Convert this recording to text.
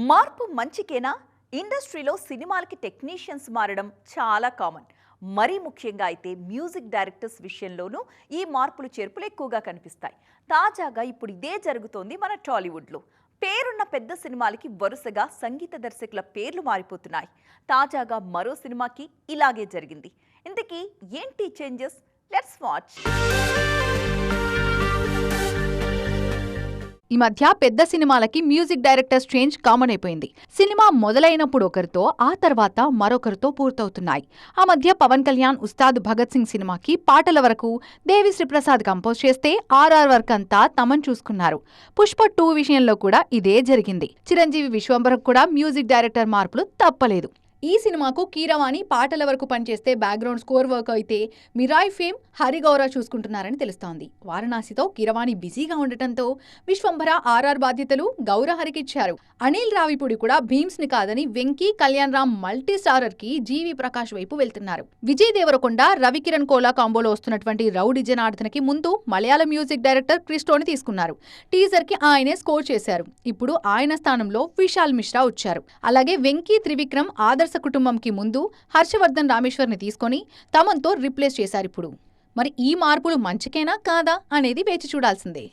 మార్పు మంచికేనా? ఇండస్ట్రీలో సినిమాలకి టెక్నీషియన్స్ మారడం చాలా కామన్. మరీ ముఖ్యంగా అయితే మ్యూజిక్ డైరెక్టర్స్ విషయంలోనూ ఈ మార్పులు చేర్పులు ఎక్కువగా కనిపిస్తాయి. తాజాగా ఇప్పుడు ఇదే జరుగుతోంది మన టాలీవుడ్లో. పేరున్న పెద్ద సినిమాలకి వరుసగా సంగీత దర్శకుల పేర్లు మారిపోతున్నాయి. తాజాగా మరో సినిమాకి ఇలాగే జరిగింది. ఇంతకీ ఏంటి చేంజెస్? Let's watch. ఈ మధ్య పెద్ద సినిమాలకి మ్యూజిక్ డైరెక్టర్స్ చేంజ్ కామన్ అయిపోయింది. సినిమా మొదలైనప్పుడు ఒకరితో, ఆ తర్వాత మరొకరితో పూర్తవుతున్నాయి. ఆ మధ్య పవన్ కళ్యాణ్ ఉస్తాద్ భగత్ సింగ్ సినిమాకి పాటల వరకు దేవిశ్రీ ప్రసాద్ కంపోజ్ చేస్తే ఆర్ఆర్ వర్క్ అంతా తమన్ చూసుకున్నారు. పుష్ప 2 విషయంలో కూడా ఇదే జరిగింది. చిరంజీవి విశ్వంభరకు కూడా మ్యూజిక్ డైరెక్టర్ మార్పులు తప్పలేదు. ఈ సినిమాకు కీరవాణి పాటల వరకు పనిచేస్తే బ్యాక్గ్రౌండ్ స్కోర్ వర్క్ అయితే మిరాయ్ ఫేమ్ హరిగౌర చూసుకుంటున్నారని తెలుస్తోంది. వారణాసితో కీరవాణి బిజీగా ఉండటంతో విశ్వంభర ఆర్ఆర్ బాధ్యతలు గౌరహరికిచ్చారు. అనిల్ రావిపూడి కూడా భీమ్స్ ని కాదని వెంకీ, కళ్యాణ్ రామ్ మల్టీ స్టారర్ కి జీవి ప్రకాష్ వైపు వెళ్తున్నారు. విజయ్ దేవరకొండ, రవికిరణ్ కోలా కాంబోలో వస్తున్నటువంటి రౌడీ జనార్దన్కి ముందు మలయాళ మ్యూజిక్ డైరెక్టర్ క్రిస్టోని తీసుకున్నారు. టీజర్ కి ఆయనే స్కోర్ చేశారు. ఇప్పుడు ఆయన స్థానంలో విశాల్ మిశ్రా వచ్చారు. అలాగే వెంకీ, త్రివిక్రమ్, ఆదర్శ కుటుంబంకి ముందు హర్షవర్ధన్ రామేశ్వర్ని తీసుకొని తమన్తో రీప్లేస్ చేశారు. ఇప్పుడు మరి ఈ మార్పులు మంచికేనా కాదా అనేది వేచి చూడాల్సిందే.